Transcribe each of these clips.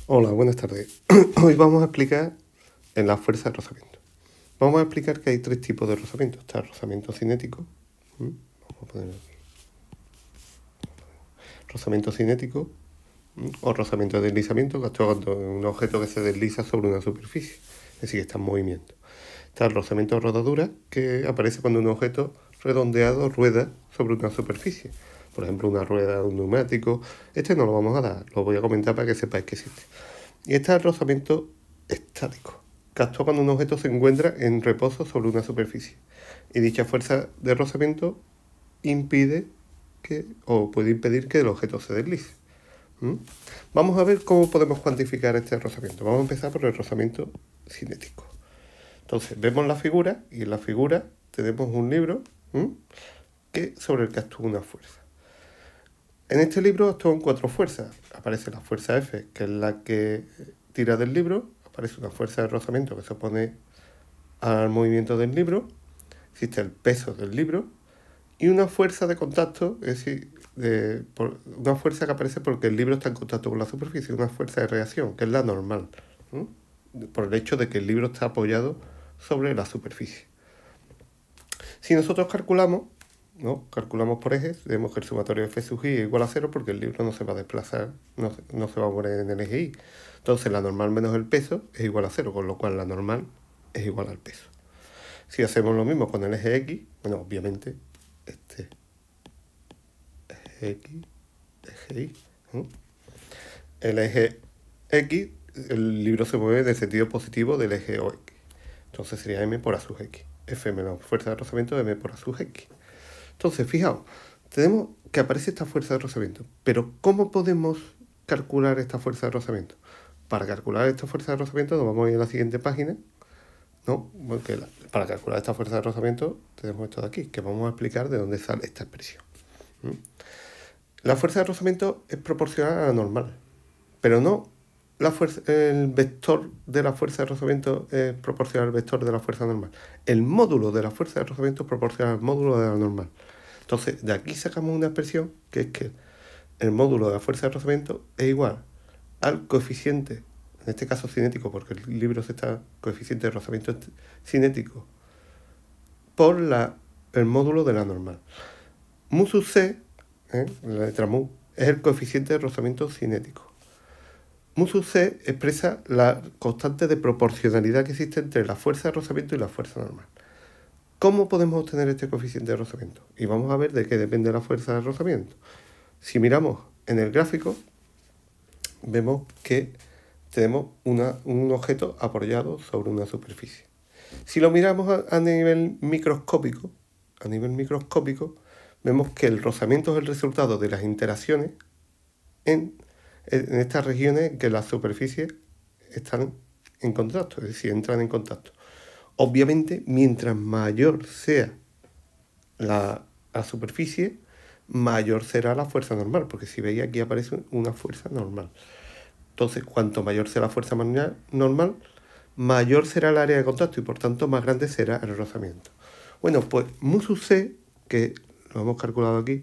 Hola, buenas tardes. Hoy vamos a explicar en la fuerza de rozamiento. Vamos a explicar que hay tres tipos de rozamiento. Está el rozamiento cinético. Vamos a poner aquí. Rozamiento cinético o rozamiento de deslizamiento, que es cuando un objeto que se desliza sobre una superficie, es decir, que está en movimiento. Está el rozamiento de rodadura, que aparece cuando un objeto redondeado rueda sobre una superficie. Por ejemplo, una rueda de un neumático. Este no lo vamos a dar, lo voy a comentar para que sepáis que existe. Y este es el rozamiento estático, que actúa cuando un objeto se encuentra en reposo sobre una superficie. Y dicha fuerza de rozamiento impide o puede impedir que el objeto se deslice. Vamos a ver cómo podemos cuantificar este rozamiento. Vamos a empezar por el rozamiento cinético. Entonces, vemos la figura y en la figura tenemos un libro sobre el que actúa una fuerza. En este libro actúan cuatro fuerzas. Aparece la fuerza F, que es la que tira del libro. Aparece una fuerza de rozamiento que se opone al movimiento del libro. Existe el peso del libro. Y una fuerza de contacto, es decir, una fuerza que aparece porque el libro está en contacto con la superficie. Una fuerza de reacción, que es la normal. Por el hecho de que el libro está apoyado sobre la superficie. Si nosotros calculamos por ejes, vemos que el sumatorio de F sub i es igual a 0 porque el libro no se va a desplazar, no se va a poner en el eje y. Entonces la normal menos el peso es igual a 0, con lo cual la normal es igual al peso. Si hacemos lo mismo con el eje X, bueno, obviamente este eje X, eje Y, el eje X, el libro se mueve en el sentido positivo del eje OX. Entonces sería m por a sub x. F menos fuerza de rozamiento de m por a sub x. Entonces, fijaos, tenemos que aparece esta fuerza de rozamiento. Pero ¿cómo podemos calcular esta fuerza de rozamiento? Para calcular esta fuerza de rozamiento nos vamos a ir a la siguiente página. Porque para calcular esta fuerza de rozamiento tenemos esto de aquí, que vamos a explicar de dónde sale esta expresión. La fuerza de rozamiento es proporcional a la normal, pero no el vector de la fuerza de rozamiento es proporcional al vector de la fuerza normal. El módulo de la fuerza de rozamiento es proporcional al módulo de la normal. Entonces, de aquí sacamos una expresión que es que el módulo de la fuerza de rozamiento es igual al coeficiente, en este caso cinético, porque el libro se está coeficiente de rozamiento cinético, por el módulo de la normal. Mu sub c, la letra mu, es el coeficiente de rozamiento cinético. Mu sub c expresa la constante de proporcionalidad que existe entre la fuerza de rozamiento y la fuerza normal. ¿Cómo podemos obtener este coeficiente de rozamiento? Y vamos a ver de qué depende la fuerza de rozamiento. Si miramos en el gráfico, vemos que tenemos un objeto apoyado sobre una superficie. Si lo miramos a nivel microscópico, vemos que el rozamiento es el resultado de las interacciones en estas regiones en que las superficies están en contacto, es decir, entran en contacto. Obviamente, mientras mayor sea la superficie, mayor será la fuerza normal, porque si veis aquí aparece una fuerza normal. Entonces, cuanto mayor sea la fuerza normal, mayor será el área de contacto y por tanto más grande será el rozamiento. Bueno, pues mu sub c, que lo hemos calculado aquí,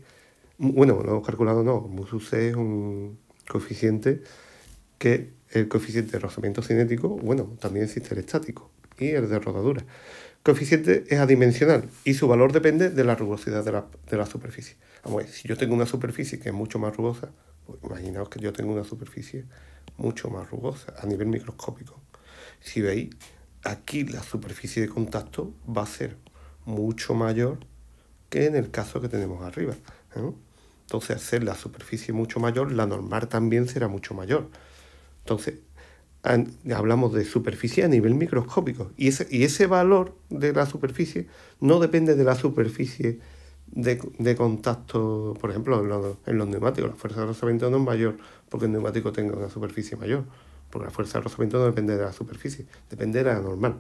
mu sub c es un coeficiente que el coeficiente de rozamiento cinético, también existe el estático y el de rodadura. El coeficiente es adimensional y su valor depende de la rugosidad de la superficie. Vamos a ver, si yo tengo una superficie que es mucho más rugosa, pues imaginaos que yo tengo una superficie mucho más rugosa a nivel microscópico. Si veis, aquí la superficie de contacto va a ser mucho mayor que en el caso que tenemos arriba. Entonces, al ser la superficie mucho mayor, la normal también será mucho mayor. Entonces, hablamos de superficie a nivel microscópico. Y ese valor de la superficie no depende de la superficie de contacto. Por ejemplo, en los neumáticos, la fuerza de rozamiento no es mayor porque el neumático tenga una superficie mayor. Porque la fuerza de rozamiento no depende de la superficie, depende de la normal.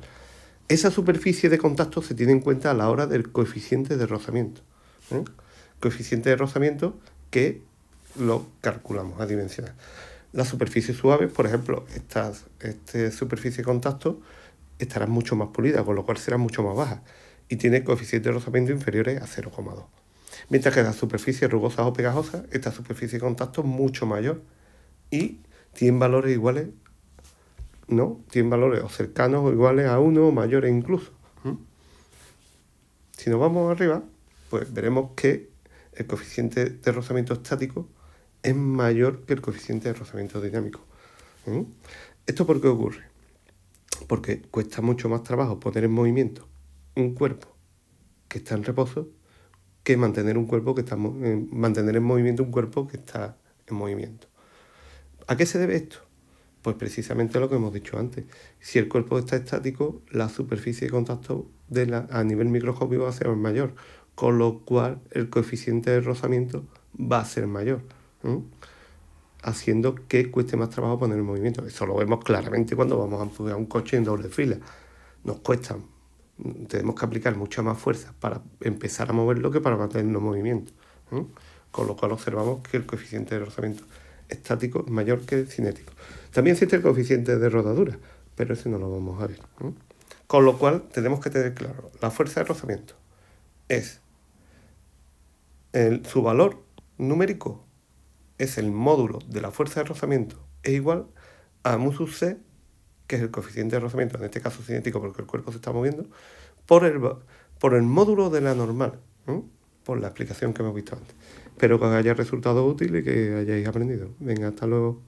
Esa superficie de contacto se tiene en cuenta a la hora del coeficiente de rozamiento. Coeficiente de rozamiento que lo calculamos a dimensionar. Las superficies suaves, por ejemplo, esta superficie de contacto estará mucho más pulida, con lo cual será mucho más baja y tiene coeficientes de rozamiento inferiores a 0,2. Mientras que las superficies rugosas o pegajosas, esta superficie de contacto es mucho mayor y tienen valores iguales, ¿no? Tienen valores o cercanos o iguales a 1 o mayores incluso. Si nos vamos arriba, pues veremos que el coeficiente de rozamiento estático es mayor que el coeficiente de rozamiento dinámico. ¿Esto por qué ocurre? Porque cuesta mucho más trabajo poner en movimiento un cuerpo que está en reposo que mantener un cuerpo que está mantener en movimiento un cuerpo que está en movimiento. ¿A qué se debe esto? Pues precisamente lo que hemos dicho antes. Si el cuerpo está estático, la superficie de contacto a nivel microscópico va a ser mayor, con lo cual el coeficiente de rozamiento va a ser mayor, haciendo que cueste más trabajo poner en movimiento. Eso lo vemos claramente cuando vamos a empujar un coche en doble fila. Nos cuesta, tenemos que aplicar mucha más fuerza para empezar a moverlo que para mantenerlo en movimiento. Con lo cual observamos que el coeficiente de rozamiento estático es mayor que el cinético. También existe el coeficiente de rodadura, pero ese no lo vamos a ver. Con lo cual tenemos que tener claro, la fuerza de rozamiento es su valor numérico es el módulo de la fuerza de rozamiento, es igual a mu sub c, que es el coeficiente de rozamiento, en este caso cinético porque el cuerpo se está moviendo, por el módulo de la normal, por la explicación que hemos visto antes. Espero que os haya resultado útil y que hayáis aprendido. Venga, hasta luego.